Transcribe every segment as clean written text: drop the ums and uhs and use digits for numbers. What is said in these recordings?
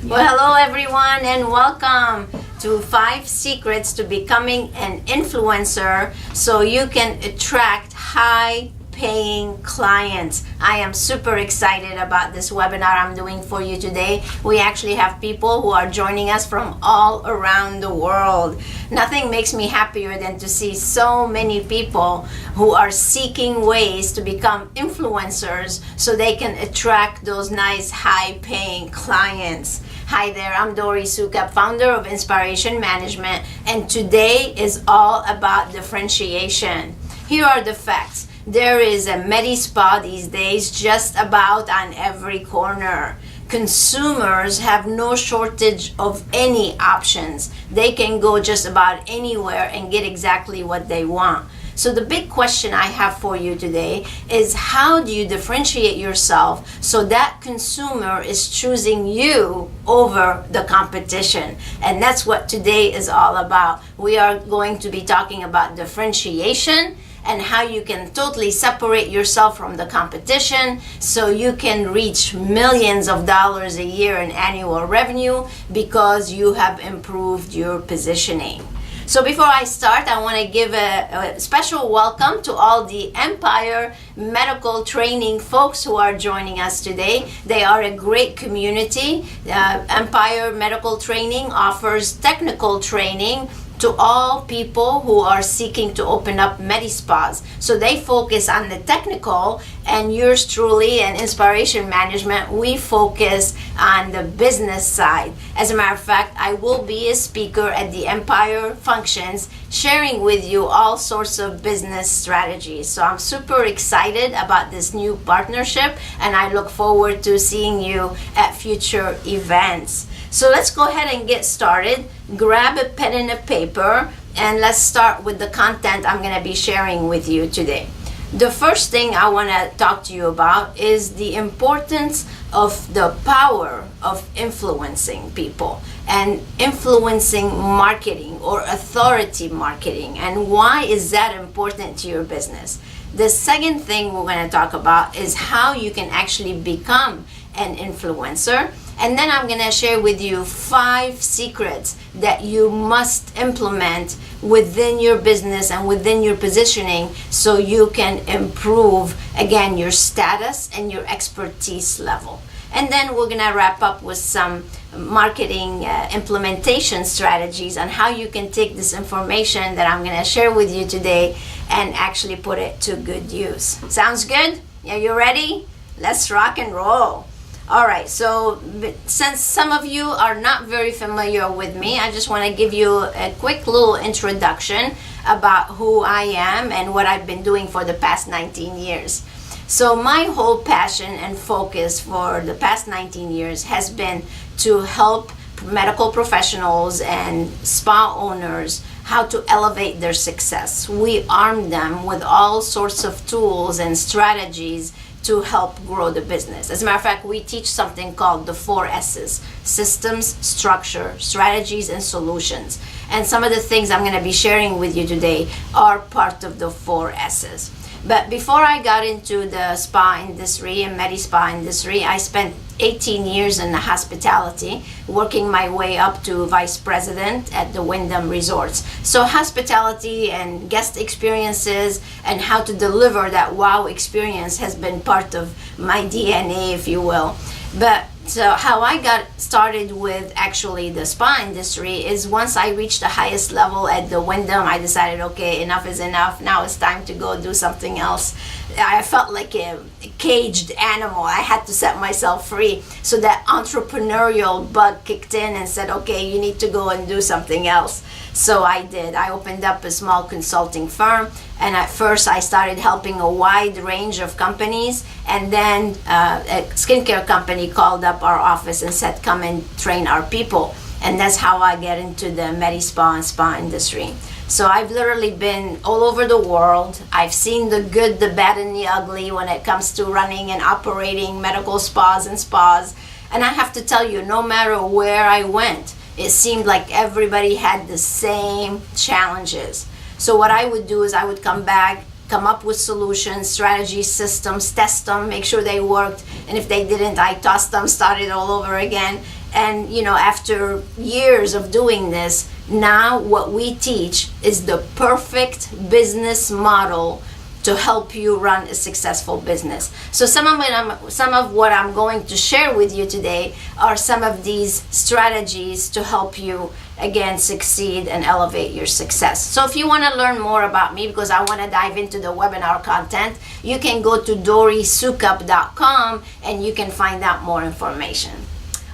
Well, hello everyone and welcome to 5 secrets to becoming an influencer so you can attract high paying clients. I am super excited about this webinar I'm doing for you today. We actually have people who are joining us from all around the world. Nothing makes me happier than to see so many people who are seeking ways to become influencers so they can attract those nice high paying clients. Hi there, I'm Dori Soukup, founder of InSPAration Management, and today is all about differentiation. Here are the facts. There is a Medi-Spa these days just about on every corner. Consumers have no shortage of any options. They can go just about anywhere and get exactly what they want. So the big question I have for you today is, how do you differentiate yourself so that consumer is choosing you over the competition? And that's what today is all about. We are going to be talking about differentiation and how you can totally separate yourself from the competition so you can reach millions of dollars a year in annual revenue because you have improved your positioning. So before I start, I want to give a special welcome to all the Empire Medical Training folks who are joining us today. They are a great community. Empire Medical Training offers technical training to all people who are seeking to open up Medi-Spas. So they focus on the technical, and yours truly and InSPAration Management, we focus on the business side. As a matter of fact, I will be a speaker at the Empire functions sharing with you all sorts of business strategies. So I'm super excited about this new partnership and I look forward to seeing you at future events. So let's go ahead and get started. Grab a pen and a paper and let's start with the content I'm going to be sharing with you today. The first thing I want to talk to you about is the importance of the power of influencing people and influencing marketing or authority marketing, and why is that important to your business. The second thing we're going to talk about is how you can actually become an influencer. And then I'm going to share with you 5 secrets that you must implement within your business and within your positioning so you can improve, again, your status and your expertise level. And then we're going to wrap up with some marketing implementation strategies on how you can take this information that I'm going to share with you today and actually put it to good use. Sounds good? Are you ready? Let's rock and roll. All right, so since some of you are not very familiar with me, I just want to give you a quick little introduction about who I am and what I've been doing for the past 19 years. So my whole passion and focus for the past 19 years has been to help medical professionals and spa owners how to elevate their success. We arm them with all sorts of tools and strategies to help grow the business. As a matter of fact, we teach something called the 4 S's: systems, structure, strategies, and solutions. And some of the things I'm going to be sharing with you today are part of the 4 S's. But before I got into the spa industry and Medi-Spa industry, I spent 18 years in the hospitality, working my way up to vice president at the Wyndham Resorts. So hospitality and guest experiences and how to deliver that wow experience has been part of my DNA, if you will. But so how I got started with actually the spa industry is once I reached the highest level at the Wyndham, I decided, okay, enough is enough. Now it's time to go do something else. I felt like a caged animal. I had to set myself free. So that entrepreneurial bug kicked in and said, okay, you need to go and do something else. So I did. I opened up a small consulting firm, and at first I started helping a wide range of companies, and then a skincare company called up our office and said, come and train our people. And that's how I get into the Medi-Spa and spa industry. So I've literally been all over the world. I've seen the good, the bad, and the ugly when it comes to running and operating medical spas and spas. And I have to tell you, no matter where I went, it seemed like everybody had the same challenges. So what I would do is I would come back, come up with solutions, strategies, systems, test them, make sure they worked, and if they didn't, I tossed them, started all over again. And after years of doing this, now what we teach is the perfect business model to help you run a successful business. So some of what I'm going to share with you today are some of these strategies to help you, again, succeed and elevate your success. So if you want to learn more about me, because I want to dive into the webinar content, you can go to dorisoukup.com and you can find out more information.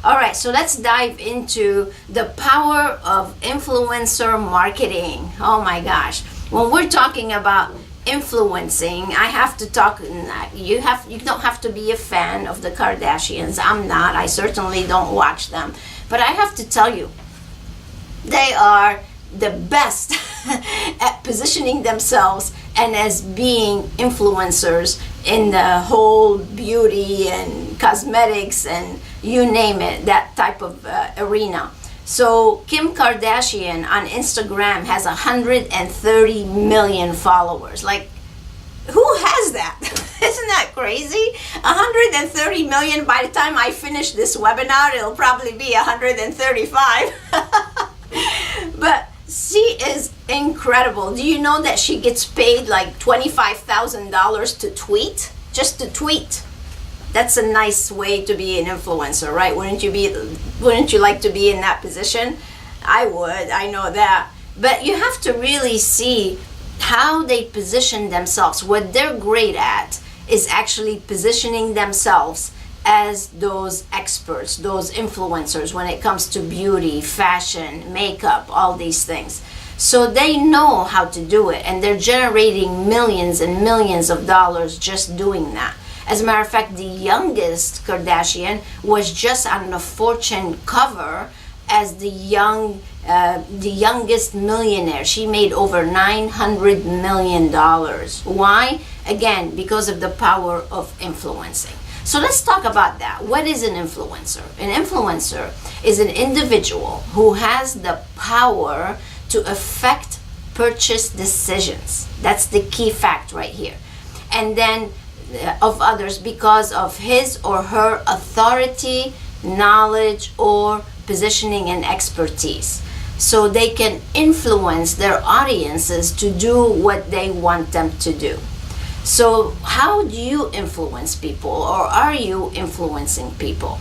All right, so let's dive into the power of influencer marketing. Oh my gosh. When we're talking about influencing, I have to talk. You don't have to be a fan of the Kardashians. I'm not. I certainly don't watch them. But I have to tell you, they are the best at positioning themselves and as being influencers in the whole beauty and cosmetics and you name it, that type of arena. So Kim Kardashian on Instagram has 130 million followers. Like, who has that? Isn't that crazy? 130 million. By the time I finish this webinar, it'll probably be 135. But she is incredible. Do you know that she gets paid like $25,000 to tweet? Just to tweet. That's a nice way to be an influencer, right? Wouldn't you like to be in that position? I would, I know that. But you have to really see how they position themselves. What they're great at is actually positioning themselves as those experts, those influencers when it comes to beauty, fashion, makeup, all these things. So they know how to do it, and they're generating millions and millions of dollars just doing that. As a matter of fact, the youngest Kardashian was just on the Fortune cover as the youngest millionaire. She made over $900 million. Why? Again, because of the power of influencing. So let's talk about that. What is an influencer? An influencer is an individual who has the power to affect purchase decisions. That's the key fact right here. And then of others because of his or her authority, knowledge, or positioning and expertise. So they can influence their audiences to do what they want them to do. So how do you influence people, or are you influencing people?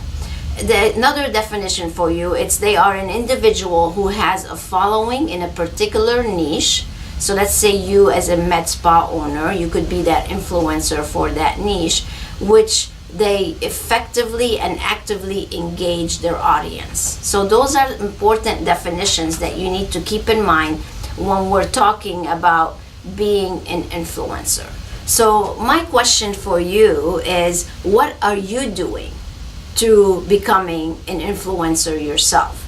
Another definition for you, it's they are an individual who has a following in a particular niche. So let's say you as a med spa owner, you could be that influencer for that niche, which they effectively and actively engage their audience. So those are important definitions that you need to keep in mind when we're talking about being an influencer. So my question for you is, what are you doing to becoming an influencer yourself?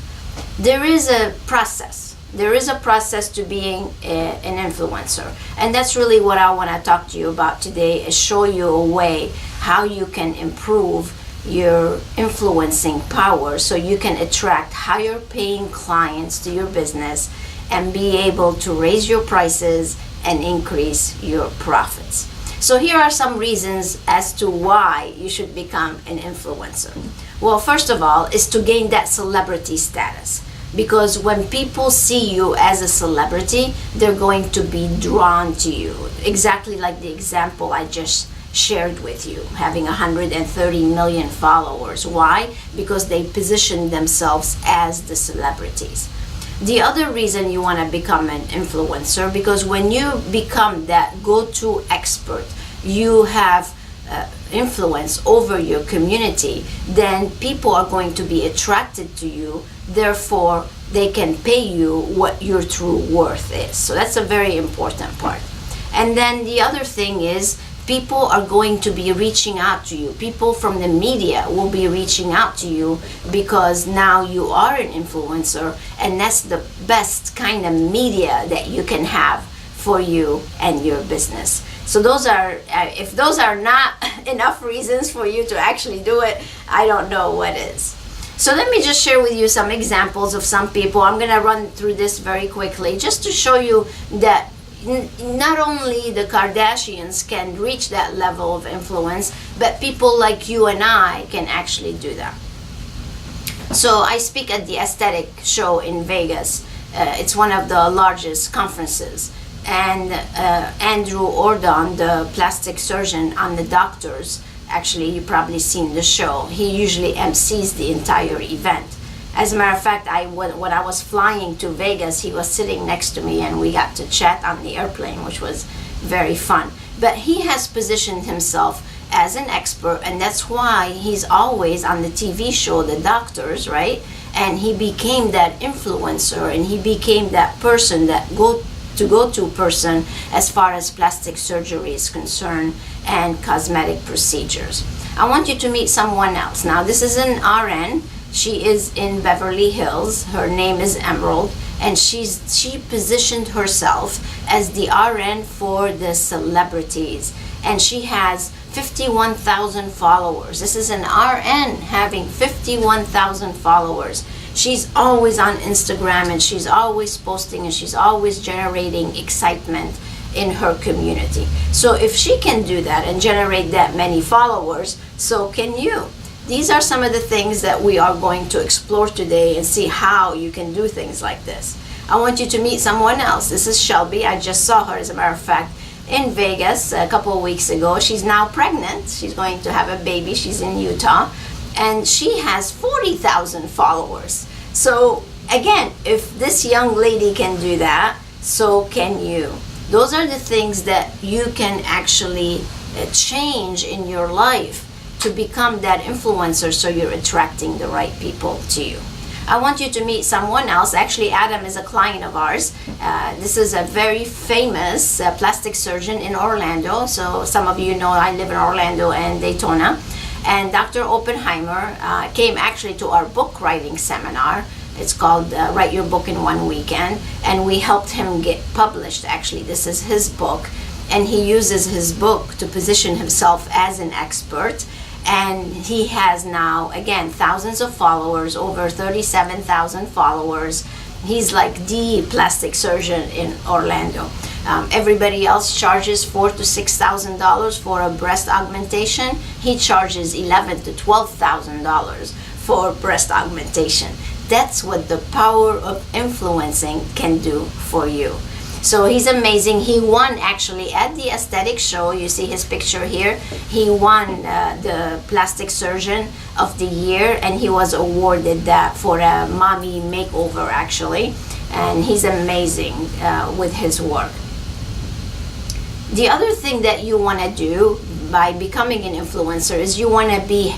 There is a process. There is a process to being an influencer. And that's really what I want to talk to you about today, is show you a way how you can improve your influencing power so you can attract higher paying clients to your business and be able to raise your prices and increase your profits. So here are some reasons as to why you should become an influencer. Well, first of all, is to gain that celebrity status. Because when people see you as a celebrity, they're going to be drawn to you. Exactly like the example I just shared with you, having 130 million followers. Why? Because they position themselves as the celebrities. The other reason you want to become an influencer, because when you become that go-to expert, you have influence over your community, then people are going to be attracted to you. Therefore, they can pay you what your true worth is. So that's a very important part. And then the other thing is, people are going to be reaching out to you. People from the media will be reaching out to you because now you are an influencer, and that's the best kind of media that you can have for you and your business. So those are, if those are not enough reasons for you to actually do it, I don't know what is. So let me just share with you some examples of some people. I'm going to run through this very quickly just to show you that not only the Kardashians can reach that level of influence, but people like you and I can actually do that. So I speak at the aesthetic show in Vegas. It's one of the largest conferences. And Andrew Ordon, the plastic surgeon on the doctors, actually you probably seen the show. He usually MCs the entire event. As a matter of fact, when I was flying to Vegas, he was sitting next to me and we got to chat on the airplane, which was very fun. But he has positioned himself as an expert, and that's why he's always on the TV show, The Doctors, right? And he became that influencer, and he became that person, that go-to person as far as plastic surgery is concerned and cosmetic procedures. I want you to meet someone else. Now, this is an RN. She is in Beverly Hills. Her name is Emerald, and she positioned herself as the RN for the celebrities, and she has 51,000 followers. This is an RN having 51,000 followers. She's always on Instagram, and she's always posting, and she's always generating excitement in her community. So if she can do that and generate that many followers, so can you. These are some of the things that we are going to explore today and see how you can do things like this. I want you to meet someone else. This is Shelby. I just saw her, as a matter of fact, in Vegas a couple of weeks ago. She's now pregnant. She's going to have a baby. She's in Utah. And she has 40,000 followers. So again, if this young lady can do that, so can you. Those are the things that you can actually change in your life to become that influencer, so you're attracting the right people to you. I want you to meet someone else. Actually, Adam is a client of ours. This is a very famous plastic surgeon in Orlando. So some of you know I live in Orlando and Daytona. And Dr. Oppenheimer came actually to our book writing seminar. It's called Write Your Book in One Weekend. And we helped him get published. Actually, this is his book. And he uses his book to position himself as an expert. And he has now, again, thousands of followers, over 37,000 followers. He's like the plastic surgeon in Orlando. Everybody else charges $4,000 to $6,000 for a breast augmentation. He charges $11,000 to $12,000 for breast augmentation. That's what the power of influencing can do for you. So he's amazing. He won actually at the aesthetic show. You see his picture here. He won the plastic surgeon of the year, and he was awarded that for a mommy makeover actually. And he's amazing with his work. The other thing that you want to do by becoming an influencer is you want to be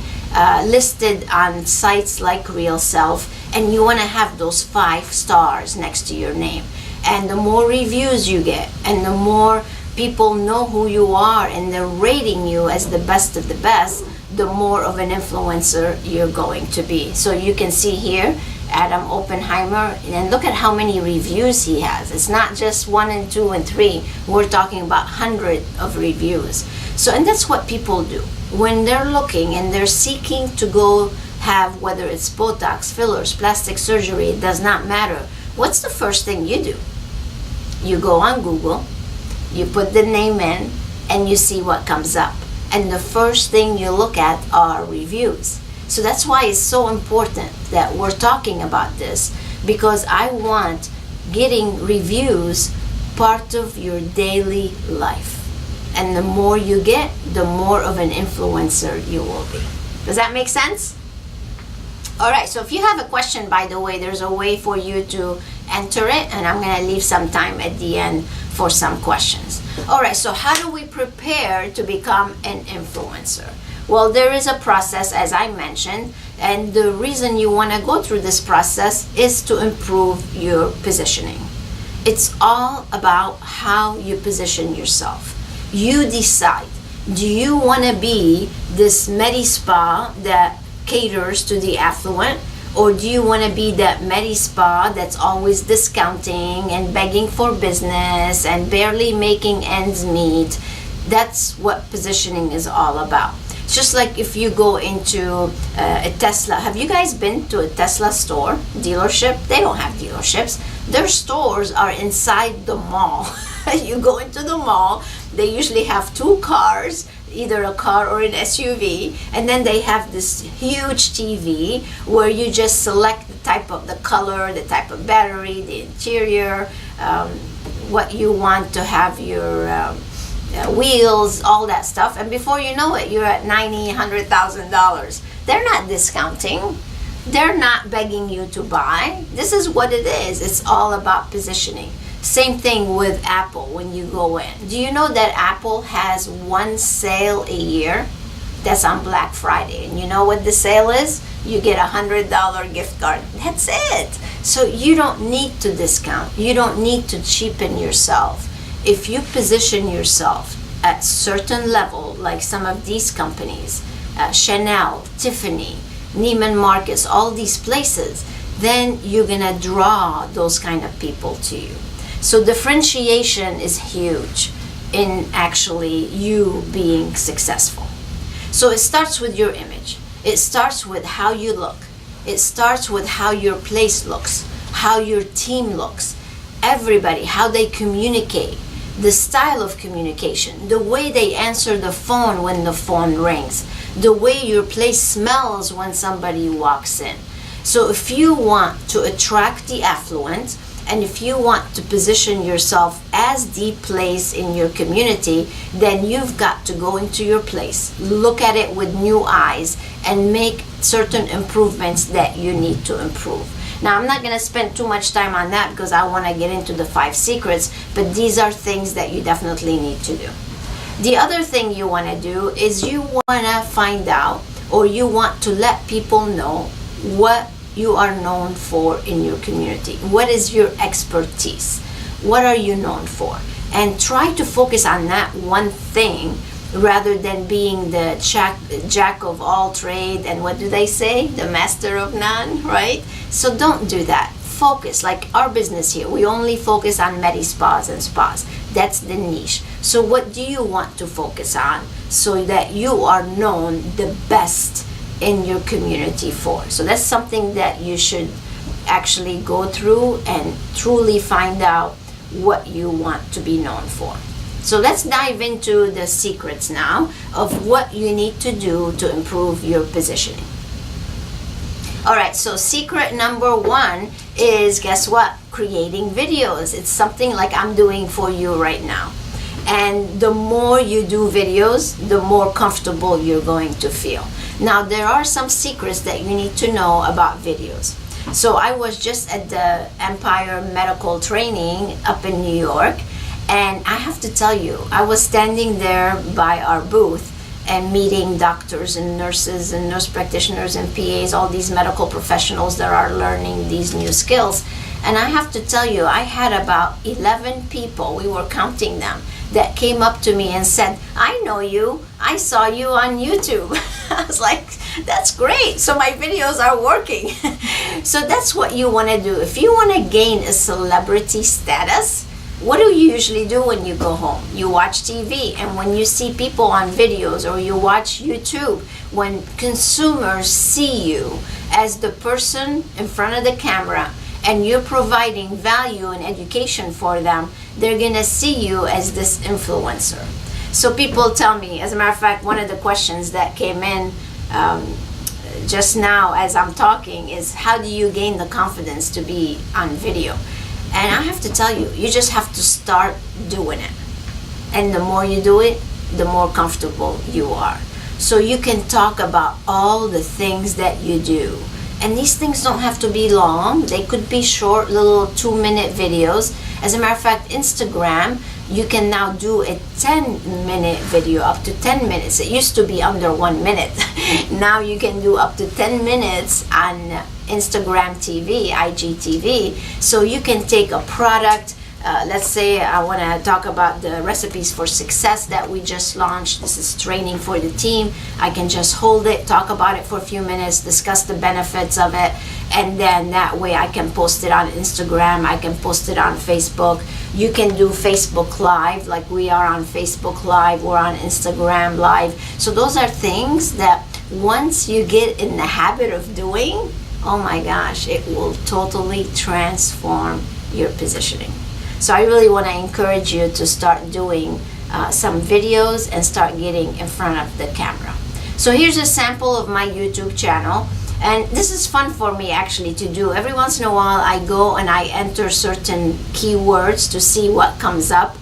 listed on sites like Real Self, and you want to have those 5 stars next to your name. And the more reviews you get, and the more people know who you are and they're rating you as the best of the best, the more of an influencer you're going to be. So you can see here, Adam Oppenheimer, and look at how many reviews he has. It's not just 1 and 2 and 3. We're talking about hundreds of reviews. So, and that's what people do. When they're looking and they're seeking to go have, whether it's Botox, fillers, plastic surgery, it does not matter. What's the first thing you do? You go on Google, you put the name in, and you see what comes up. And the first thing you look at are reviews. So that's why it's so important that we're talking about this, because I want getting reviews part of your daily life. And the more you get, the more of an influencer you will be. Does that make sense? All right, so if you have a question, by the way, there's a way for you to enter it, and I'm going to leave some time at the end for some questions. All right, so how do we prepare to become an influencer? Well, there is a process, as I mentioned, and the reason you want to go through this process is to improve your positioning. It's all about how you position yourself. You decide, do you want to be this Medi-Spa that caters to the affluent, or do you want to be that Medi-Spa that's always discounting and begging for business and barely making ends meet? That's what positioning is all about. It's just like if you go into a Tesla. Have you guys been to a Tesla store, dealership? They don't have dealerships. Their stores are inside the mall. You go into the mall, they usually have 2 cars either a car or an SUV, and then they have this huge TV where you just select the type of the color, the type of battery, the interior, what you want to have your wheels, all that stuff, and before you know it, you're at $90,000-$100,000. They're not discounting. They're not begging you to buy. This is what it is. It's all about positioning. Same thing with Apple when you go in. Do you know that Apple has one sale a year? That's on Black Friday. And you know what the sale is? You get $100 gift card. That's it. So you don't need to discount. You don't need to cheapen yourself. If you position yourself at certain level, like some of these companies, Chanel, Tiffany, Neiman Marcus, all these places, then you're gonna draw those kind of people to you. So differentiation is huge in actually you being successful. So it starts with your image. It starts with how you look. It starts with how your place looks, how your team looks, everybody, how they communicate, the style of communication, the way they answer the phone when the phone rings, the way your place smells when somebody walks in. So if you want to attract the affluent, and if you want to position yourself as the place in your community, then you've got to go into your place, look at it with new eyes, and make certain improvements that you need to improve. Now, I'm not going to spend too much time on that because I want to get into the 5 secrets, but these are things that you definitely need to do. The other thing you want to do is you want to find out, or you want to let people know what you are known for in your community. What is your expertise? What are you known for? And try to focus on that one thing rather than being the jack of all trade, and what do they say? The master of none, right? So don't do that. Focus, like our business here, we only focus on medi-spas and spas. That's the niche. So what do you want to focus on so that you are known the best in your community for? So that's something that you should actually go through and truly find out what you want to be known for. So let's dive into the secrets now of what you need to do to improve your positioning. All right, so secret number 1 is, guess what? Creating videos. It's something like I'm doing for you right now. And the more you do videos, the more comfortable you're going to feel. Now, there are some secrets that you need to know about videos. So I was just at the Empire Medical Training up in New York, and I have to tell you, I was standing there by our booth and meeting doctors and nurses and nurse practitioners and PAs, all these medical professionals that are learning these new skills. And I have to tell you, I had about 11 people, we were counting them, that came up to me and said, I know you, I saw you on YouTube. I was like, that's great. So my videos are working. So that's what you want to do. If you want to gain a celebrity status, what do you usually do when you go home? You watch TV, and when you see people on videos, or you watch YouTube, when consumers see you as the person in front of the camera and you're providing value and education for them, they're gonna see you as this influencer. So people tell me, as a matter of fact, one of the questions that came in just now as I'm talking is, how do you gain the confidence to be on video? And I have to tell you, you just have to start doing it. And the more you do it, the more comfortable you are. So you can talk about all the things that you do. And these things don't have to be long. They could be short, little 2-minute videos. As a matter of fact, Instagram, you can now do a 10-minute video, up to 10 minutes. It used to be under 1 minute. Now you can do up to 10 minutes on Instagram TV, IGTV. So you can take a product, let's say I want to talk about the recipes for success that we just launched. This is training for the team. I can just hold it, talk about it for a few minutes, discuss the benefits of it, and then that way I can post it on Instagram, I can post it on Facebook. You can do Facebook Live, like we are on Facebook Live, we're on Instagram Live. So those are things that once you get in the habit of doing, oh my gosh, it will totally transform your positioning. So I really want to encourage you to start doing some videos and start getting in front of the camera. So here's a sample of my YouTube channel. And this is fun for me actually to do. Every once in a while I go and I enter certain keywords to see what comes up.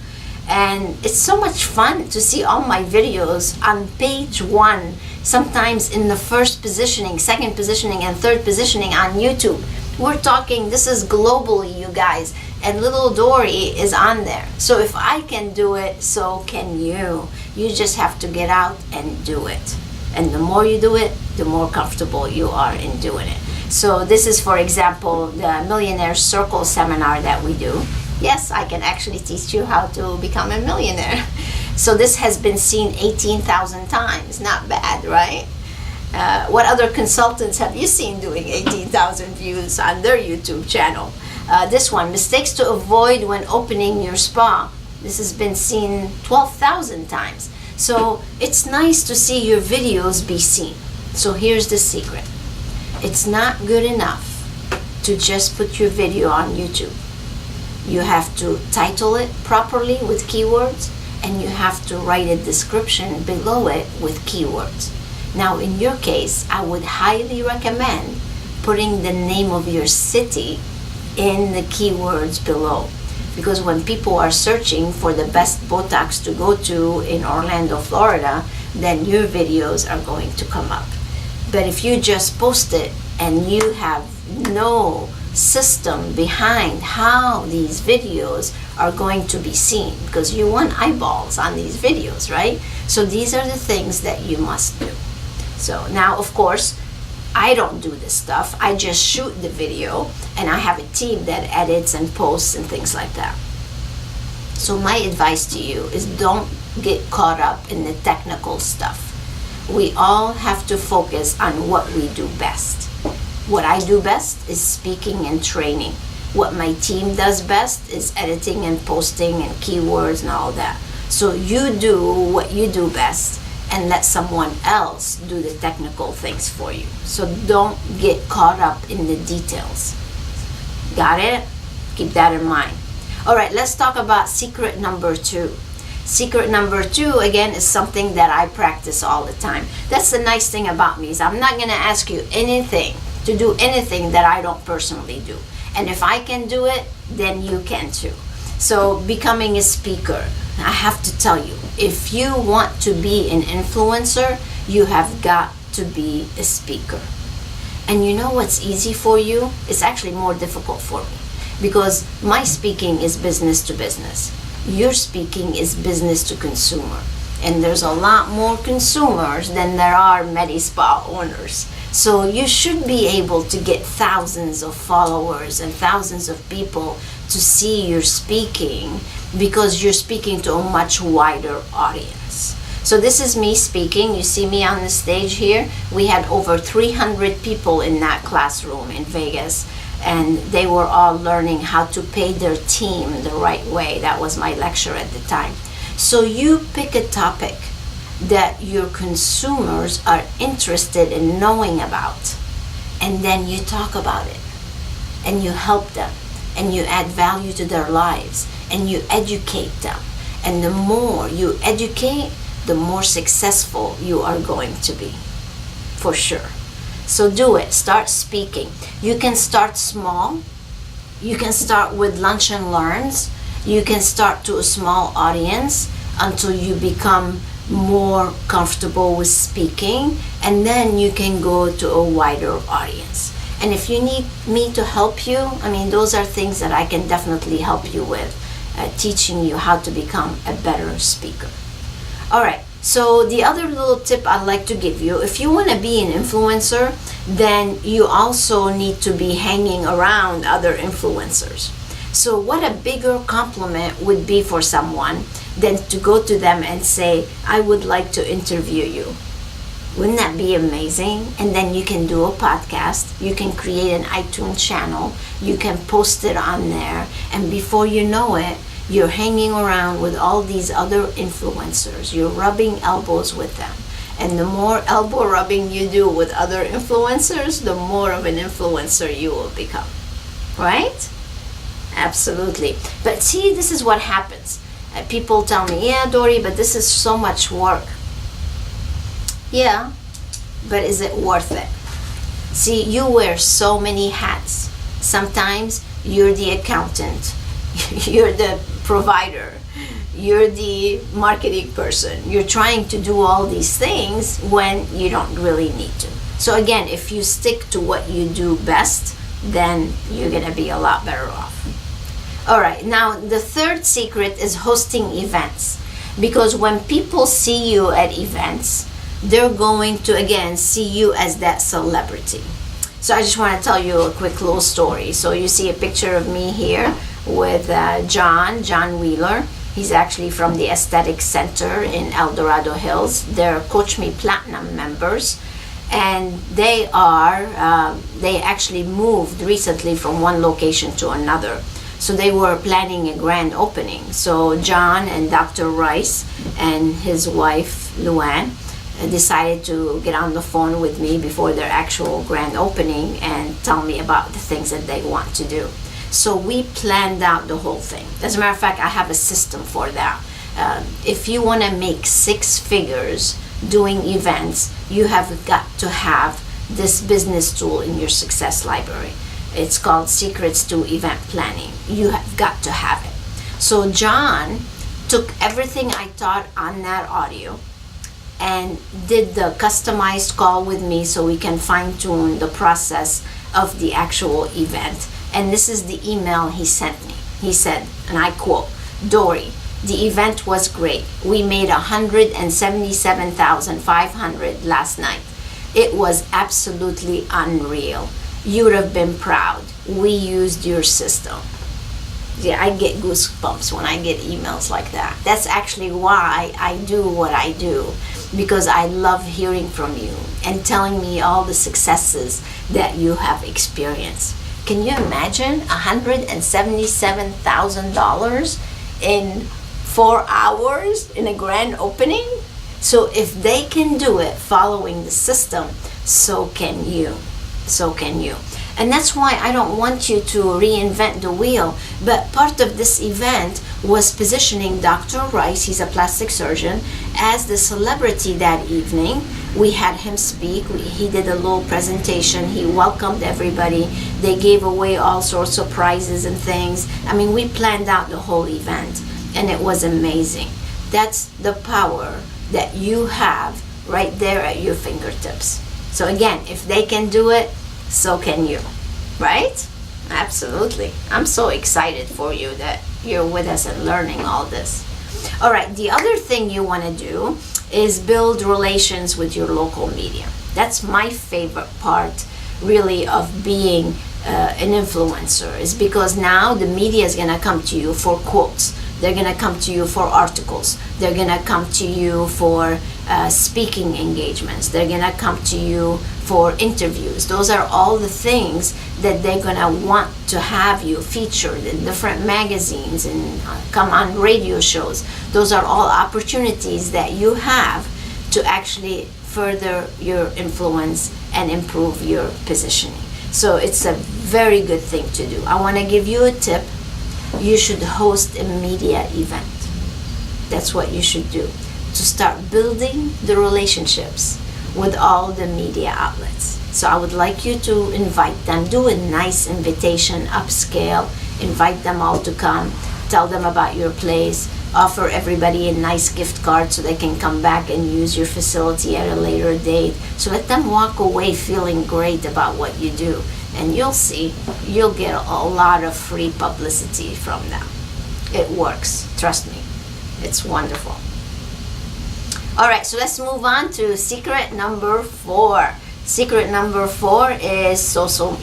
And it's so much fun to see all my videos on page 1, sometimes in the first positioning, second positioning, and third positioning on YouTube. We're talking, this is globally, you guys, and little Dori is on there. So if I can do it, so can you. You just have to get out and do it. And the more you do it, the more comfortable you are in doing it. So this is, for example, the Millionaire Circle seminar that we do. Yes, I can actually teach you how to become a millionaire. So this has been seen 18,000 times. Not bad, right? What other consultants have you seen doing 18,000 views on their YouTube channel? This one, mistakes to avoid when opening your spa. This has been seen 12,000 times. So it's nice to see your videos be seen. So here's the secret. It's not good enough to just put your video on YouTube. You have to title it properly with keywords, and you have to write a description below it with keywords. Now in your case, I would highly recommend putting the name of your city in the keywords below, because when people are searching for the best Botox to go to in Orlando, Florida, then your videos are going to come up. But if you just post it and you have no system behind how these videos are going to be seen, because you want eyeballs on these videos, right? So these are the things that you must do. So now, of course, I don't do this stuff. I just shoot the video, and I have a team that edits and posts and things like that. So my advice to you is don't get caught up in the technical stuff. We all have to focus on what we do best. What I do best is speaking and training. What my team does best is editing and posting and keywords and all that. So you do what you do best and let someone else do the technical things for you. So don't get caught up in the details. Got it? Keep that in mind. All right, let's talk about secret number 2. Secret number 2, again, is something that I practice all the time. That's the nice thing about me, is I'm not going to ask you anything to do anything that I don't personally do. And if I can do it, then you can too. So becoming a speaker, I have to tell you, if you want to be an influencer, you have got to be a speaker. And you know what's easy for you? It's actually more difficult for me, because my speaking is business to business. Your speaking is business to consumer. And there's a lot more consumers than there are Medi-Spa owners. So you should be able to get thousands of followers and thousands of people to see your speaking, because you're speaking to a much wider audience. So this is me speaking. You see me on the stage here. We had over 300 people in that classroom in Vegas, and they were all learning how to pay their team the right way. That was my lecture at the time. So you pick a topic that your consumers are interested in knowing about, and then you talk about it, and you help them, and you add value to their lives, and you educate them. And the more you educate, the more successful you are going to be, for sure. So do it. Start speaking. You can start small. You can start with lunch and learns. You can start to a small audience until you become more comfortable with speaking, and then you can go to a wider audience. And if you need me to help you, I mean, those are things that I can definitely help you with, teaching you how to become a better speaker. All right, so the other little tip I'd like to give you, if you want to be an influencer, then you also need to be hanging around other influencers. So what a bigger compliment would be for someone than to go to them and say, I would like to interview you. Wouldn't that be amazing? And then you can do a podcast, you can create an iTunes channel, you can post it on there, and before you know it, you're hanging around with all these other influencers. You're rubbing elbows with them. And the more elbow rubbing you do with other influencers, the more of an influencer you will become. Right? Absolutely. But see, this is what happens. People tell me, yeah, Dori, but this is so much work. Yeah, but is it worth it? See, you wear so many hats. Sometimes you're the accountant, you're the provider, you're the marketing person. You're trying to do all these things when you don't really need to. So again, if you stick to what you do best, then you're gonna be a lot better off. All right, now the third secret is hosting events. Because when people see you at events, they're going to again see you as that celebrity. So I just want to tell you a quick little story. So you see a picture of me here with John Wheeler. He's actually from the Aesthetic Center in El Dorado Hills. They're Coach Me Platinum members, and they actually moved recently from one location to another. So they were planning a grand opening. So John and Dr. Rice and his wife Luann decided to get on the phone with me before their actual grand opening and tell me about the things that they want to do. So we planned out the whole thing. As a matter of fact, I have a system for that. If you want to make 6 figures doing events, you have got to have this business tool in your success library. It's called Secrets to Event Planning. You have got to have it. So John took everything I taught on that audio and did the customized call with me so we can fine-tune the process of the actual event. And this is the email he sent me. He said, and I quote, "Dori, the event was great. We made $177,500 last night. It was absolutely unreal. You would have been proud. We used your system." Yeah, I get goosebumps when I get emails like that. That's actually why I do what I do, because I love hearing from you and telling me all the successes that you have experienced. Can you imagine $177,000 in 4 hours in a grand opening? So if they can do it following the system, so can you. So can you. And that's why I don't want you to reinvent the wheel. But part of this event was positioning Dr. Rice, he's a plastic surgeon, as the celebrity that evening. We had him speak. He did a little presentation. He welcomed everybody. They gave away all sorts of prizes and things. I mean, we planned out the whole event, and it was amazing. That's the power that you have right there at your fingertips. So again, if they can do it, so can you, right? Absolutely. I'm so excited for you that you're with us and learning all this. All right, the other thing you want to do is build relations with your local media. That's my favorite part, really, of being an influencer, is because now the media is going to come to you for quotes. They're going to come to you for articles. They're going to come to you for speaking engagements. They're going to come to you for interviews. Those are all the things that they're going to want to have you featured in different magazines and come on radio shows. Those are all opportunities that you have to actually further your influence and improve your positioning. So it's a very good thing to do. I want to give you a tip. You should host a media event. That's what you should do, to start building the relationships with all the media outlets. So I would like you to invite them, do a nice invitation, upscale, invite them all to come, tell them about your place, offer everybody a nice gift card so they can come back and use your facility at a later date. So let them walk away feeling great about what you do. And you'll see, you'll get a lot of free publicity from them. It works, trust me. It's wonderful. All right, so let's move on to secret number 4. Secret number 4 is social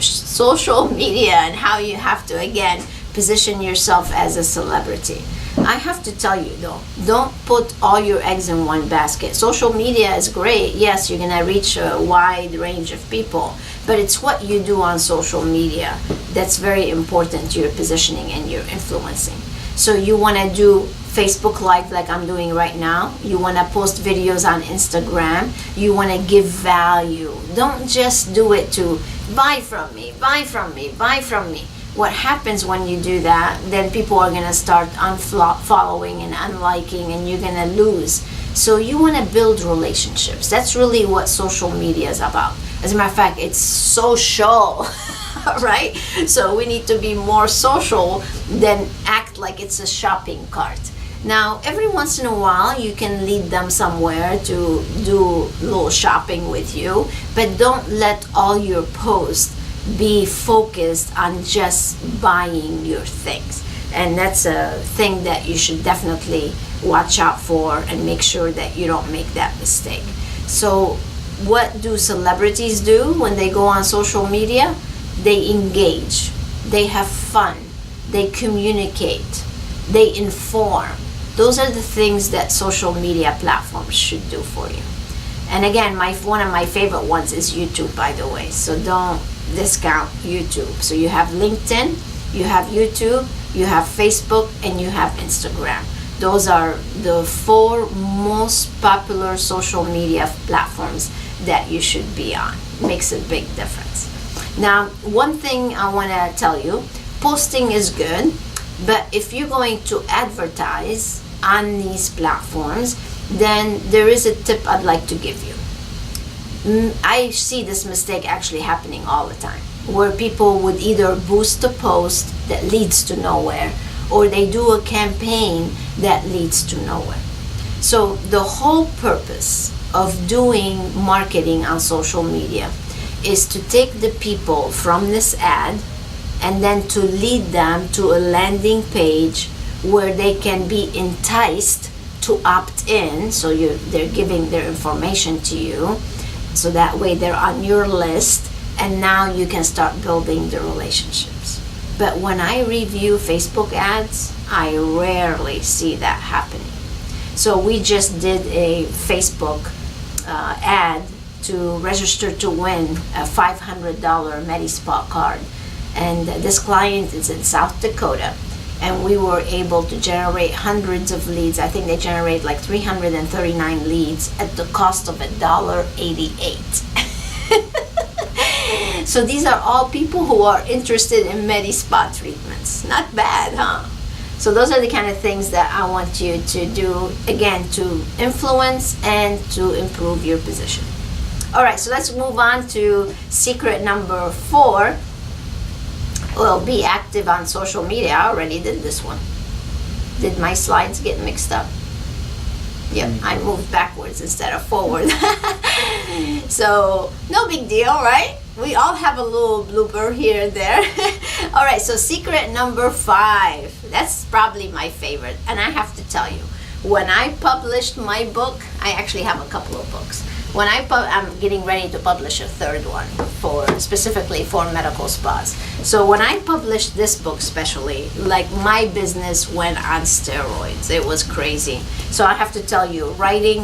media and how you have to, again, position yourself as a celebrity. I have to tell you though, don't put all your eggs in one basket. Social media is great. Yes, you're going to reach a wide range of people, but it's what you do on social media that's very important to your positioning and your influencing. So you want to do Facebook Live like I'm doing right now. You want to post videos on Instagram. You want to give value. Don't just do it to buy from me, buy from me, buy from me. what happens when you do that, then people are going to start unfollowing and unliking, and you're going to lose. So you want to build relationships. That's really what social media is about. As a matter of fact, it's social, right? So we need to be more social than act like it's a shopping cart. Now, every once in a while, you can lead them somewhere to do a little shopping with you, but don't let all your posts be focused on just buying your things. And that's a thing that you should definitely watch out for and make sure that you don't make that mistake. So what do celebrities do when they go on social media? They engage, they have fun, they communicate, they inform. Those are the things that social media platforms should do for you. And again, one of my favorite ones is YouTube, by the way. So don't discount YouTube. So you have LinkedIn, you have YouTube, you have Facebook, and you have Instagram. Those are the 4 most popular social media platforms that you should be on. Makes a big difference. Now, one thing I want to tell you, posting is good, but if you're going to advertise on these platforms, then there is a tip I'd like to give you. I see this mistake actually happening all the time, where people would either boost a post that leads to nowhere, or they do a campaign that leads to nowhere. So the whole purpose of doing marketing on social media is to take the people from this ad and then to lead them to a landing page where they can be enticed to opt in. So they're giving their information to you, so that way they're on your list, and now you can start building the relationships. But when I review Facebook ads, I rarely see that happening. So we just did a Facebook ad to register to win a $500 MediSpa card, and this client is in South Dakota, and we were able to generate hundreds of leads. I think they generate like 339 leads at the cost of $1.88. So these are all people who are interested in MediSpa treatments. Not bad, huh? So those are the kind of things that I want you to do, again, to influence and to improve your position. All right, so let's move on to secret number 4. Well, be active on social media. I already did this one. Did my slides get mixed up? Yep, I moved backwards instead of forward. So, no big deal, right? We all have a little blooper here and there. All right, so secret number 5. That's probably my favorite. And I have to tell you, when I published my book, I actually have a couple of books. When I'm getting ready to publish a 3rd one specifically for medical spas. So when I published this book especially, like my business went on steroids. It was crazy. So I have to tell you, writing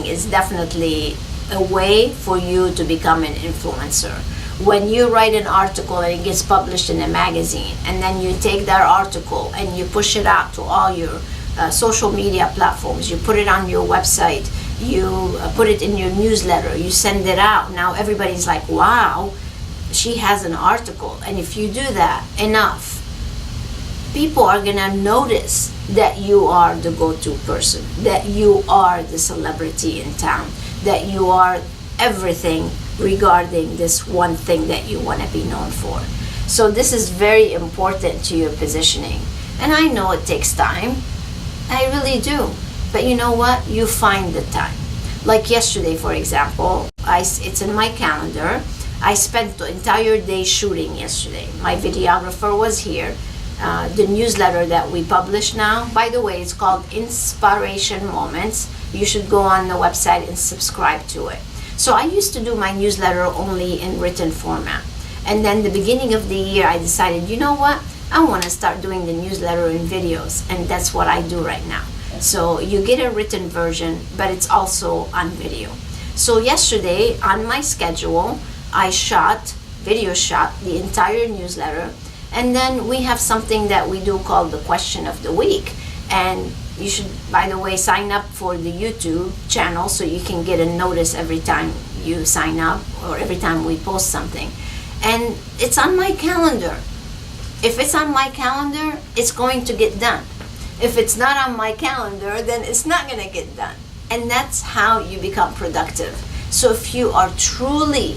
is definitely a way for you to become an influencer. When you write an article and it gets published in a magazine, and then you take that article and you push it out to all your social media platforms, you put it on your website, you put it in your newsletter, you send it out. Now everybody's like, wow, she has an article. And if you do that enough, people are gonna notice that you are the go-to person, that you are the celebrity in town, that you are everything regarding this one thing that you want to be known for. So this is very important to your positioning. And I know it takes time. I really do. But you know what? You find the time. Like yesterday, for example, it's in my calendar. I spent the entire day shooting yesterday. My videographer was here. The newsletter that we publish now, by the way, it's called InSPAration Moments. You should go on the website and subscribe to it. So I used to do my newsletter only in written format. And then the beginning of the year, I decided, you know what? I want to start doing the newsletter in videos. And that's what I do right now. So you get a written version, but it's also on video. So yesterday on my schedule, I video shot the entire newsletter. And then we have something that we do called the question of the week. And you should, by the way, sign up for the YouTube channel so you can get a notice every time you sign up or every time we post something. And it's on my calendar. If it's on my calendar, it's going to get done. If it's not on my calendar, then it's not going to get done. And that's how you become productive. So if you are truly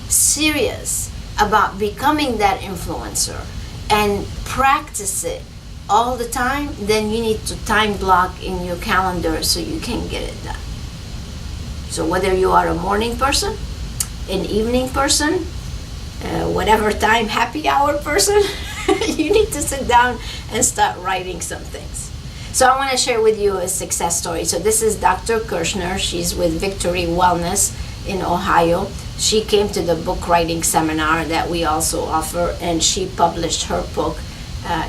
serious about becoming that influencer and practice it all the time, then you need to time block in your calendar so you can get it done. So whether you are a morning person, an evening person, whatever time, happy hour person, you need to sit down and start writing some things. So I want to share with you a success story. So this is Dr. Kirshner. She's with Victory Wellness in Ohio. She came to the book writing seminar that we also offer, and she published her book.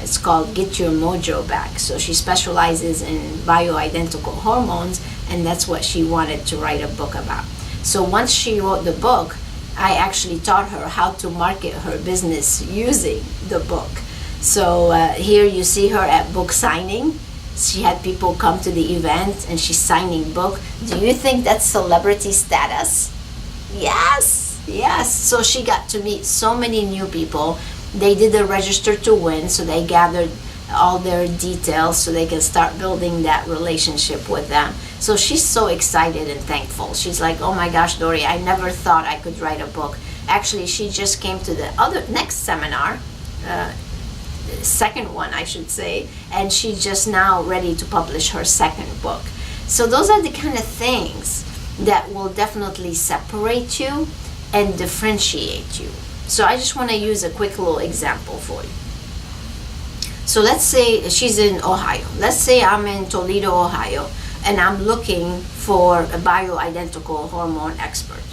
It's called Get Your Mojo Back. So she specializes in bioidentical hormones, and that's what she wanted to write a book about. So once she wrote the book, I actually taught her how to market her business using the book. So here you see her at book signing. She had people come to the event and she's signing book. Do you think that's celebrity status? Yes, yes. So she got to meet so many new people. They did the register to win, so they gathered all their details so they can start building that relationship with them. So she's so excited and thankful. She's like, oh my gosh, Dori, I never thought I could write a book. Actually, she just came to the next seminar, second one I should say, and she's just now ready to publish her second book. So those are the kind of things that will definitely separate you and differentiate you. So I just want to use a quick little example for you. So let's say she's in Ohio. Let's say I'm in Toledo, Ohio, and I'm looking for a bioidentical hormone expert.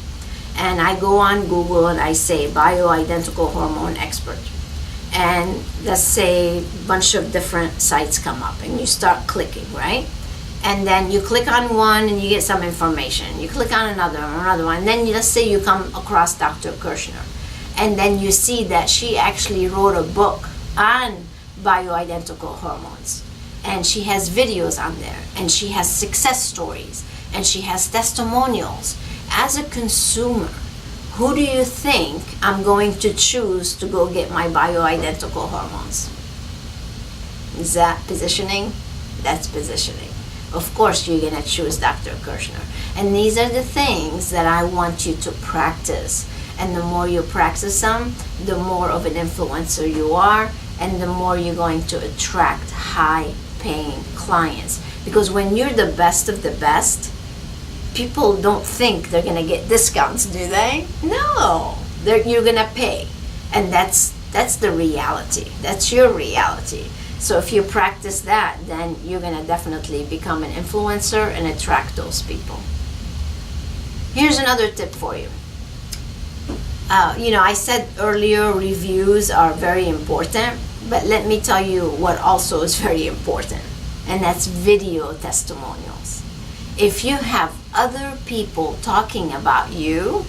And I go on Google and I say bioidentical hormone expert. And let's say a bunch of different sites come up and you start clicking, right? And then you click on one and you get some information. You click on another one. And then let's say you come across Dr. Kirshner. And then you see that she actually wrote a book on bioidentical hormones. And she has videos on there. And she has success stories. And she has testimonials. As a consumer, who do you think I'm going to choose to go get my bioidentical hormones? Is that positioning? That's positioning. Of course, you're going to choose Dr. Kirshner. And these are the things that I want you to practice. And the more you practice them, the more of an influencer you are, and the more you're going to attract high-paying clients. Because when you're the best of the best, people don't think they're going to get discounts, do they? No, you're going to pay. And that's the reality. That's your reality. So if you practice that, then you're going to definitely become an influencer and attract those people. Here's another tip for you. I said earlier reviews are very important, but let me tell you what also is very important, and that's video testimonials. If you have other people talking about you,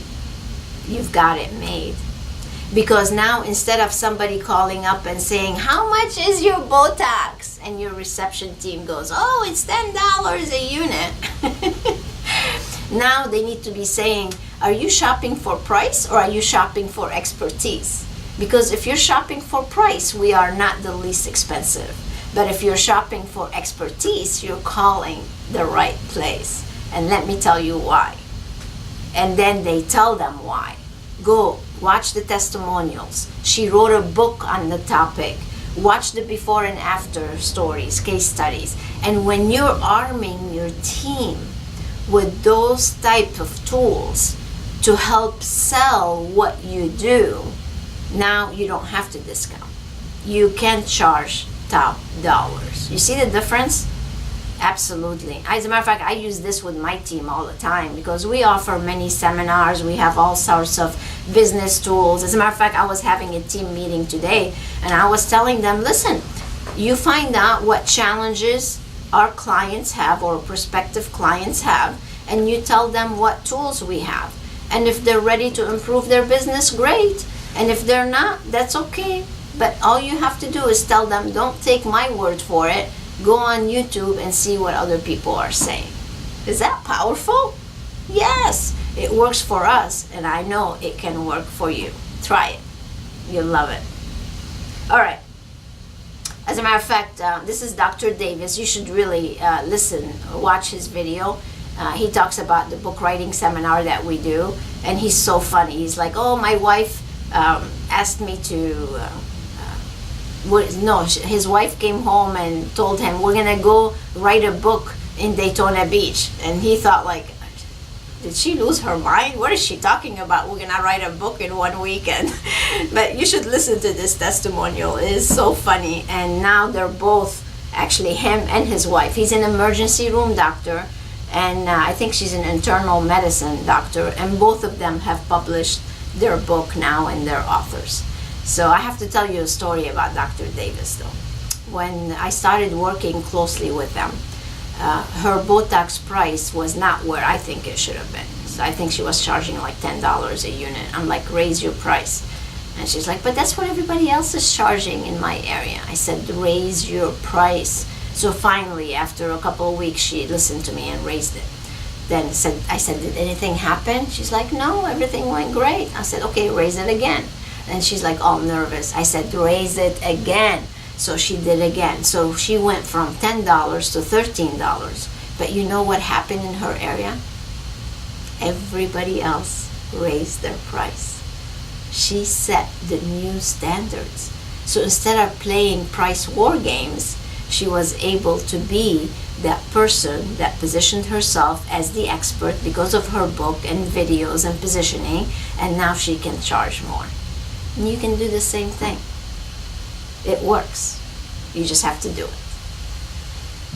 you've got it made. Because now instead of somebody calling up and saying, how much is your Botox? And your reception team goes, oh, it's $10 a unit. Now they need to be saying, are you shopping for price or are you shopping for expertise? Because if you're shopping for price, we are not the least expensive. But if you're shopping for expertise, you're calling the right place. And let me tell you why. And then they tell them why. Go watch the testimonials. She wrote a book on the topic. Watch the before and after stories, case studies. And when you're arming your team with those type of tools to help sell what you do, now you don't have to discount. You can charge top dollars. You see the difference? Absolutely. As a matter of fact, I use this with my team all the time because we offer many seminars. We have all sorts of business tools. As a matter of fact, I was having a team meeting today and I was telling them, listen, you find out what challenges our clients have or prospective clients have, and you tell them what tools we have. And if they're ready to improve their business, great. And if they're not, that's okay. But all you have to do is tell them, don't take my word for it. Go on YouTube and see what other people are saying. Is that powerful? Yes, it works for us, and I know it can work for you. Try it. You'll love it. All right, As a matter of fact, this is Dr. Davis. You should really watch his video. He talks about the book writing seminar that we do, and he's so funny. He's like, oh, my wife asked me to, his wife came home and told him, we're going to go write a book in Daytona Beach. And he thought, like, did she lose her mind? What is she talking about? We're gonna write a book in one weekend. But you should listen to this testimonial. It is so funny. And now they're both, actually him and his wife. He's an emergency room doctor, and I think she's an internal medicine doctor, and both of them have published their book now and they're authors. So I have to tell you a story about Dr. Davis though. When I started working closely with them, her Botox price was not where I think it should have been. So I think she was charging like $10 a unit. I'm like, raise your price. And she's like, but that's what everybody else is charging in my area. I said, raise your price. So finally, after a couple of weeks, she listened to me and raised it. Then I said, did anything happen? She's like, no, everything went great. I said, okay, raise it again. And she's like all nervous. I said, raise it again. So she did again. So she went from $10 to $13. But you know what happened in her area? Everybody else raised their price. She set the new standards. So instead of playing price war games, she was able to be that person that positioned herself as the expert because of her book and videos and positioning, and now she can charge more. And you can do the same thing. It works. You just have to do it.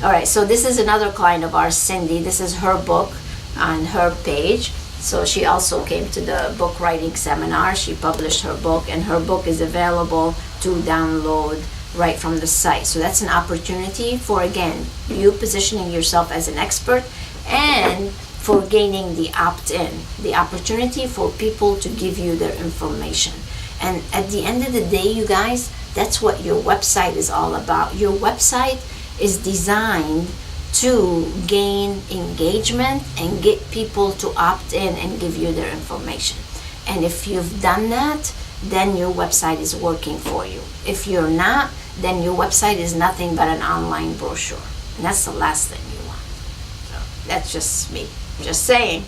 All right, so this is another client of ours, Cindy. This is her book on her page. So she also came to the book writing seminar. She published her book, and her book is available to download right from the site. So that's an opportunity for, again, you positioning yourself as an expert, and for gaining the opt-in, the opportunity for people to give you their information. And at the end of the day, you guys, that's what your website is all about. Your website is designed to gain engagement and get people to opt in and give you their information. And if you've done that, then your website is working for you. If you're not, then your website is nothing but an online brochure. And that's the last thing you want. So that's just me, just saying.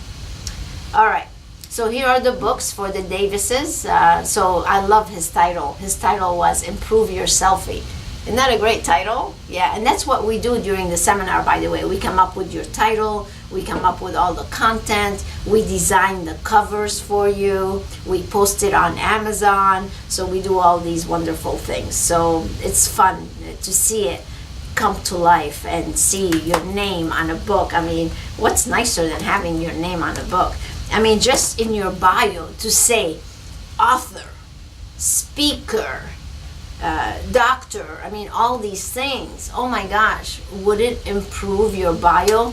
All right. So here are the books for the Davises. So I love his title. His title was Improve Your Selfie. Isn't that a great title? Yeah, and that's what we do during the seminar, by the way. We come up with your title, we come up with all the content, we design the covers for you, we post it on Amazon, so we do all these wonderful things. So it's fun to see it come to life and see your name on a book. I mean, what's nicer than having your name on a book? I mean, just in your bio to say author, speaker, doctor, I mean, all these things. Oh my gosh, would it improve your bio?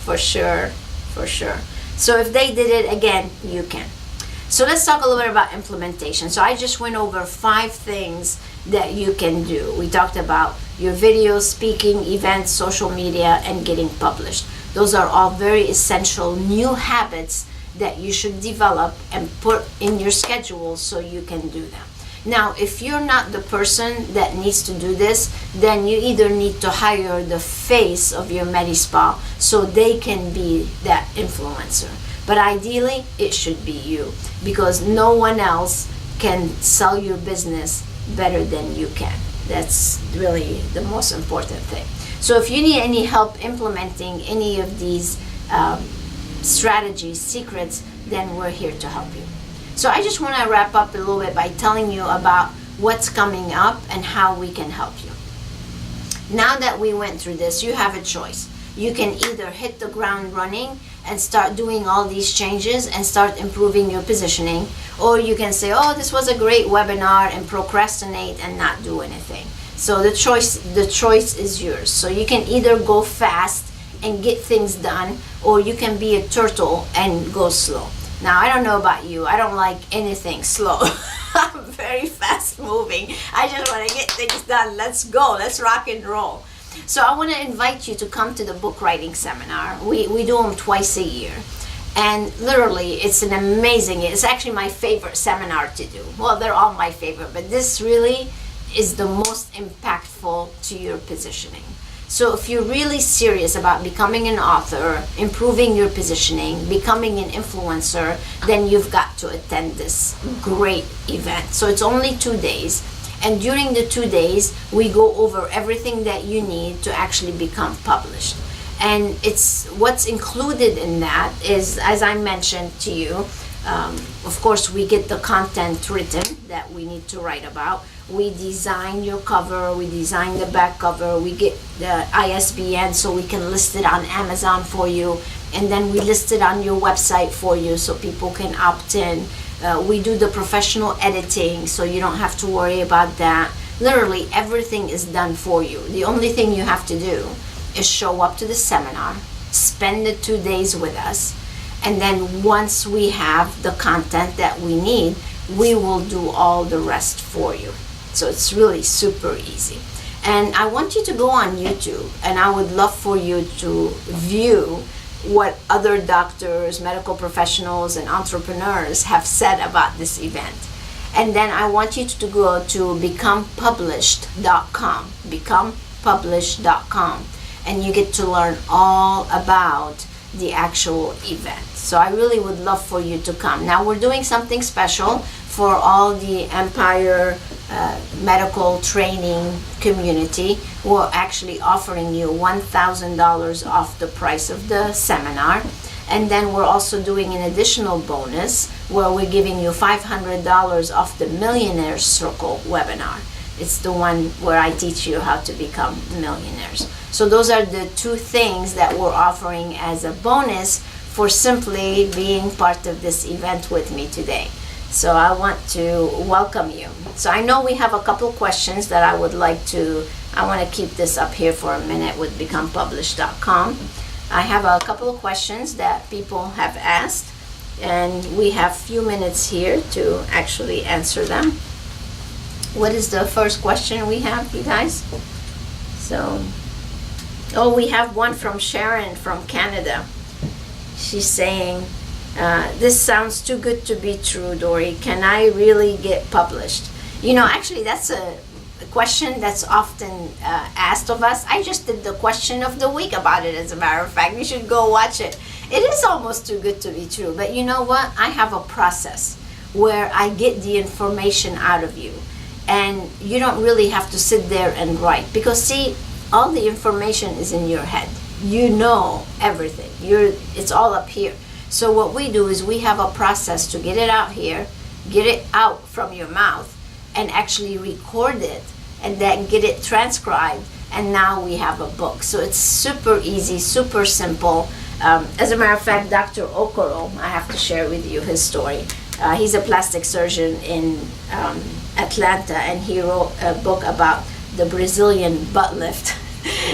For sure, for sure. So if they did it, again, you can. So let's talk a little bit about implementation. So I just went over 5 things that you can do. We talked about your videos, speaking, events, social media, and getting published. Those are all very essential new habits that you should develop and put in your schedule so you can do them. Now, if you're not the person that needs to do this, then you either need to hire the face of your MediSpa so they can be that influencer. But ideally, it should be you, because no one else can sell your business better than you can. That's really the most important thing. So if you need any help implementing any of these strategies, secrets, then we're here to help you. So I just want to wrap up a little bit by telling you about what's coming up and how we can help you. Now that we went through this, you have a choice. You can either hit the ground running and start doing all these changes and start improving your positioning, or you can say, oh, this was a great webinar, and procrastinate and not do anything. So the choice is yours. So you can either go fast and get things done, or you can be a turtle and go slow. Now, I don't know about you. I don't like anything slow. I'm very fast moving. I just want to get things done. Let's go. Let's rock and roll. So I want to invite you to come to the book writing seminar. We do them twice a year. And literally, it's it's actually my favorite seminar to do. Well, they're all my favorite, but this really is the most impactful impactful to your positioning. So if you're really serious about becoming an author, improving your positioning, becoming an influencer, then you've got to attend this great event. So it's only 2 days. And during the 2 days, we go over everything that you need to actually become published. And it's what's included in that is, as I mentioned to you, of course, we get the content written that we need to write about. We design your cover, we design the back cover, we get the ISBN so we can list it on Amazon for you, and then we list it on your website for you so people can opt in. We do the professional editing so you don't have to worry about that. Literally everything is done for you. The only thing you have to do is show up to the seminar, spend the 2 days with us, and then once we have the content that we need, we will do all the rest for you. So it's really super easy. And I want you to go on YouTube, and I would love for you to view what other doctors, medical professionals, and entrepreneurs have said about this event. And then I want you to go to becomepublished.com, becomepublished.com, and you get to learn all about the actual event. So I really would love for you to come. Now we're doing something special for all the Empire medical training community. We're actually offering you $1,000 off the price of the seminar. And then we're also doing an additional bonus where we're giving you $500 off the Millionaire Circle webinar. It's the one where I teach you how to become millionaires. So those are the 2 things that we're offering as a bonus for simply being part of this event with me today. So I want to welcome you. So I know we have a couple questions that I want to keep this up here for a minute with becomepublished.com. I have a couple of questions that people have asked, and we have a few minutes here to actually answer them. What is the first question we have, you guys? We have one from Sharon from Canada. She's saying, this sounds too good to be true, Dori. Can I really get published? Actually, that's a question that's often asked of us. I just did the question of the week about it, as a matter of fact. You should go watch it. It is almost too good to be true. But you know what? I have a process where I get the information out of you. And you don't really have to sit there and write. Because, see, all the information is in your head. You know everything. It's all up here. So what we do is we have a process to get it out here, get it out from your mouth, and actually record it, and then get it transcribed, and now we have a book. So it's super easy, super simple. As a matter of fact, Dr. Okoro, I have to share with you his story. He's a plastic surgeon in Atlanta, and he wrote a book about the Brazilian butt lift.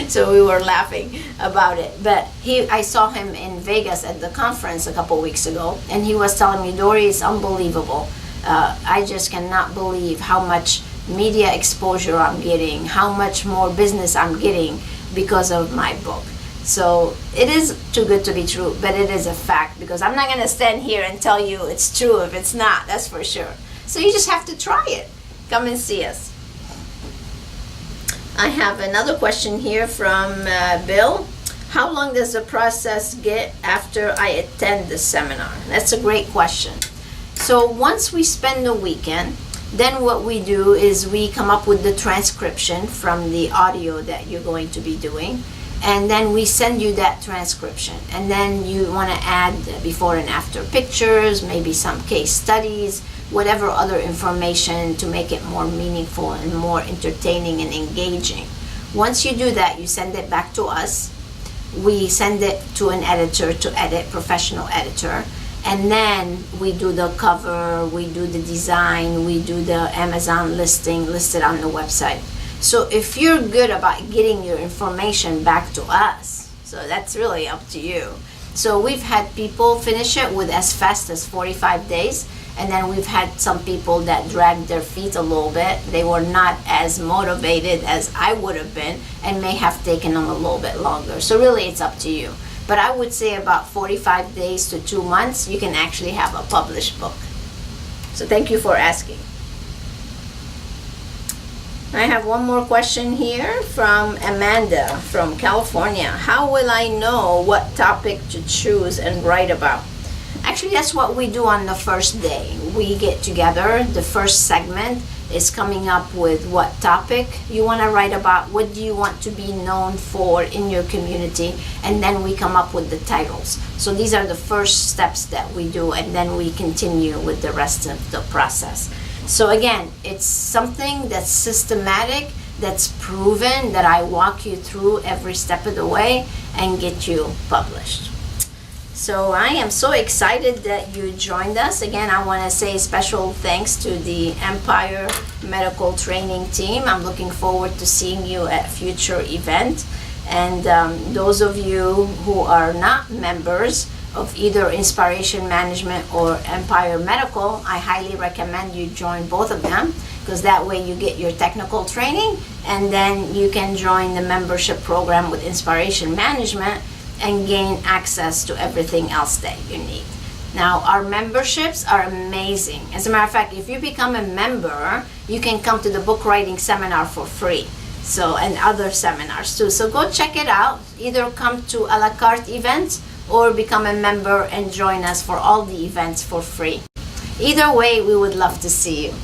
So we were laughing about it. But I saw him in Vegas at the conference a couple weeks ago, and he was telling me, Dori, it's unbelievable. I just cannot believe how much media exposure I'm getting, how much more business I'm getting because of my book. So it is too good to be true, but it is a fact, because I'm not going to stand here and tell you it's true if it's not, that's for sure. So you just have to try it. Come and see us. I have another question here from Bill. How long does the process get after I attend the seminar? That's a great question. So once we spend the weekend, then what we do is we come up with the transcription from the audio that you're going to be doing, and then we send you that transcription. And then you want to add before and after pictures, maybe some case studies, whatever other information to make it more meaningful and more entertaining and engaging. Once you do that, you send it back to us. We send it to an editor to edit, professional editor. And then we do the cover, we do the design, we do the Amazon listing, listed on the website. So if you're good about getting your information back to us, so that's really up to you. So we've had people finish it with as fast as 45 days. And then we've had some people that dragged their feet a little bit. They were not as motivated as I would have been, and may have taken them a little bit longer. So really it's up to you. But I would say about 45 days to 2 months, you can actually have a published book. So thank you for asking. I have one more question here from Amanda from California. How will I know what topic to choose and write about? Actually, that's what we do on the first day. We get together. The first segment is coming up with what topic you want to write about, what do you want to be known for in your community, and then we come up with the titles. So these are the first steps that we do, and then we continue with the rest of the process. So again, it's something that's systematic, that's proven, that I walk you through every step of the way and get you published. So I am so excited that you joined us. Again, I want to say special thanks to the Empire Medical Training Team. I'm looking forward to seeing you at future events. And those of you who are not members of either InSPAration Management or Empire Medical, I highly recommend you join both of them, because that way you get your technical training and then you can join the membership program with InSPAration Management and gain access to everything else that you need. Now, our memberships are amazing. As a matter of fact, if you become a member, you can come to the book writing seminar for free. So, and other seminars too. So go check it out. Either come to a la carte events or become a member and join us for all the events for free. Either way, we would love to see you.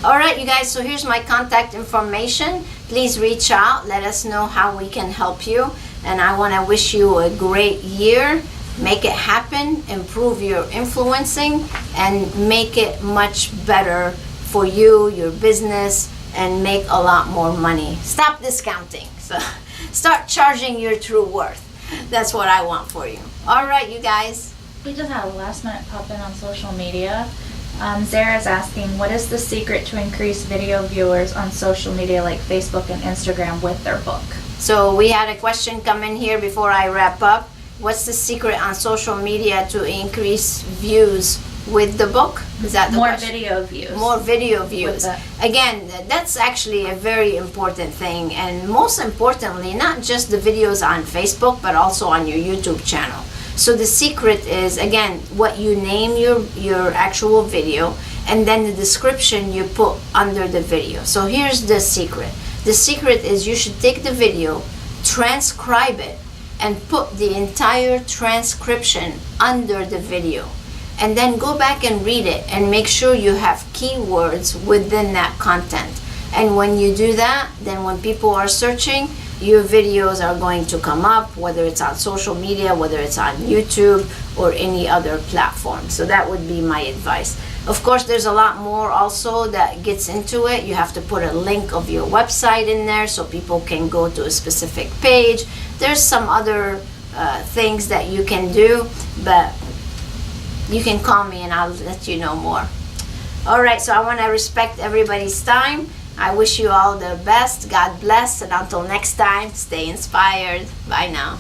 All right, you guys, so here's my contact information. Please reach out. Let us know how we can help you. And I want to wish you a great year. Make it happen, improve your influencing, and make it much better for you, your business, and make a lot more money. Stop discounting. So start charging your true worth. That's what I want for you. All right, you guys. We just had a last minute pop in on social media. Zara's asking, what is the secret to increase video viewers on social media like Facebook and Instagram with their book? So we had a question come in here before I wrap up. What's the secret on social media to increase views with the book? Is that the More question? video views. More video views. With Again, that's actually a very important thing. And most importantly, not just the videos on Facebook, but also on your YouTube channel. So the secret is, again, what you name your actual video, and then the description you put under the video. So here's the secret. The secret is you should take the video, transcribe it, and put the entire transcription under the video. And then go back and read it and make sure you have keywords within that content. And when you do that, then when people are searching, your videos are going to come up, whether it's on social media, whether it's on YouTube or any other platform. So that would be my advice. Of course, there's a lot more also that gets into it. You have to put a link of your website in there so people can go to a specific page. There's some other things that you can do, but you can call me and I'll let you know more. All right, so I want to respect everybody's time. I wish you all the best. God bless. And until next time, stay inspired. Bye now.